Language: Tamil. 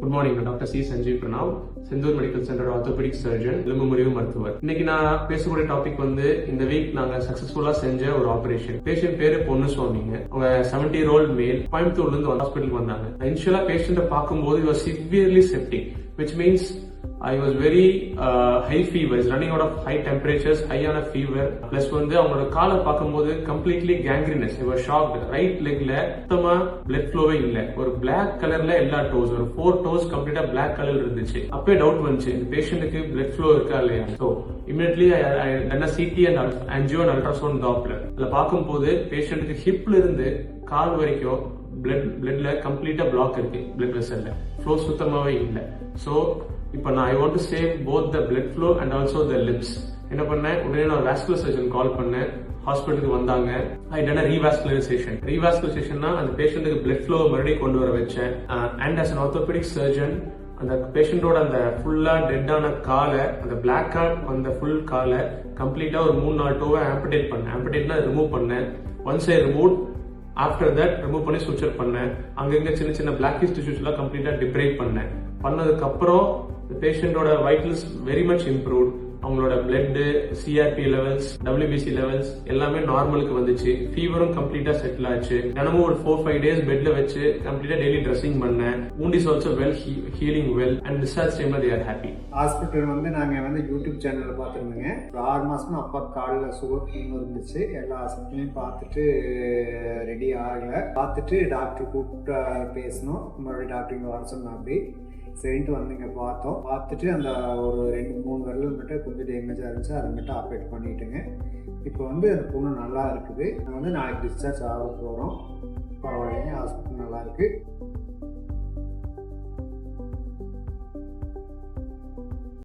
Good morning. Doctor C Sanjeev Pranav, Senthur medical centre orthopaedic surgeon, எலும்பு முறிவு மருத்துவர். இன்னைக்கு நான் பேசக்கூடிய டாபிக் இந்த வீக் நாங்க சக்சஸ்ஃபுல்லா செஞ்ச ஒரு ஆபரேஷன். பேஷண்ட் பேரு பொன்னுசுவாமிங்க. அவங்க 70-year-old மேல், கோயம்புத்தூர்ல இருந்து ஹாஸ்பிட்டலுக்கு வந்தாங்க. இனிஷியலா பேஷண்ட்டை பார்க்கும்போது severely septic, which means I was very high fever, running out of high temperatures, high on a fever. Plus அவங்களோட காலை பார்க்கும்போது completely gangrenous. They were shocked. Right legல சுத்தமா blood flowவே இல்ல. ஒரு black colorல எல்லா toes, ஒரு 4 toes கம்ப்ளீட்டா black color இருந்துச்சு. அப்பவே டவுட் வந்துச்சு, இந்த பேஷண்ட்டுக்கு blood flow இருக்கா இல்லையா. So immediately I done a CT and angio and ultrasound Doppler. அதுல பார்க்கும்போது பேஷண்ட்டுக்கு ஹிப்ல இருந்து கால் வரைக்கும் பிளட்ல கம்ப்ளீட்டா பிளாக் இருக்கு. பிளட் வெசல்ல ஃப்ளோ சுத்தமாவே இல்ல. சோ இப்போ நான் I want to save both the blood flow and also the lips. என்ன பண்ணேன், உடனே நான் வாஸ்குலர் சர்ஜன் கால் பண்ணேன். ஹாஸ்பிட்டலுக்கு வந்தாங்க. I done a revascularization. ரீவாஸ்குலரைசேஷன்னா அந்த பேஷண்ட்டுக்கு பிளட் ஃப்ளோ மறுபடியும் கொண்டு வர வச்சேன். And as an orthopedic surgeon அந்த பேஷண்டோட அந்த ஃபுல்லா டெட்டான காலை, அந்த பிளாக் அந்த ஃபுல் காலை கம்ப்ளீட்டா ஒரு 3-4 டோவை ஆம்படேட் பண்ணேன். ஆம்படேட்னா ரிமூவ் பண்ணேன். Once I remove, after that remove பண்ணி சுவிச்சர் பண்ணேன். அங்கங்க சின்ன சின்ன பிளாக்கிஷ் டிஷ்யூஸ் எல்லாம் கம்ப்ளீட்டா டிப்ரேட் பண்ணேன். பண்ணதுக்கு அப்புறம் பேஷண்டோட வைட்டல்ஸ் வெரி மச் இம்ப்ரூவ்ட். அவங்களோட blood, CRP levels, WBC levels எல்லாமே நார்மலுக்கு வந்துச்சு. ஃபீவரும் கம்ப்ளீட்டா செட்டில் ஆச்சு. தினமும் ஒரு 4-5 days பெட்ல வச்சு கம்ப்ளீட்டா டெய்லி ட்ரெஸ்ஸிங் பண்ணேன். wound is also well healing well and discharge time they are happy. Hospital நாங்க யூடியூப் சேனல்ல பார்த்துருந்தோங்க. ஒரு 6 மாசமா அப்பா காலில் சுகர் இருந்துச்சு. எல்லா ஹாஸ்பிட்டலையும் பார்த்துட்டு ரெடி ஆகலை. பார்த்துட்டு டாக்டர் கூப்பிட்டு பேசணும். மறுபடியும் டாக்டர் இங்கே வர சொன்னா அப்படி சரின்ட்டு இங்கே பார்த்தோம். பார்த்துட்டு அந்த ஒரு 2-3 விரல் மட்டும் கொஞ்சம் டேமேஜாக இருந்துச்சு. அதை மட்டும் ஆப்ரேட் பண்ணிட்டுங்க. இப்போ அந்த பொண்ணு நல்லா இருக்குது. நாளைக்கு டிஸ்சார்ஜ் ஆக போகிறோம். பரவாயில்லைங்க, ஹாஸ்பிட்டல் நல்லா இருக்குது.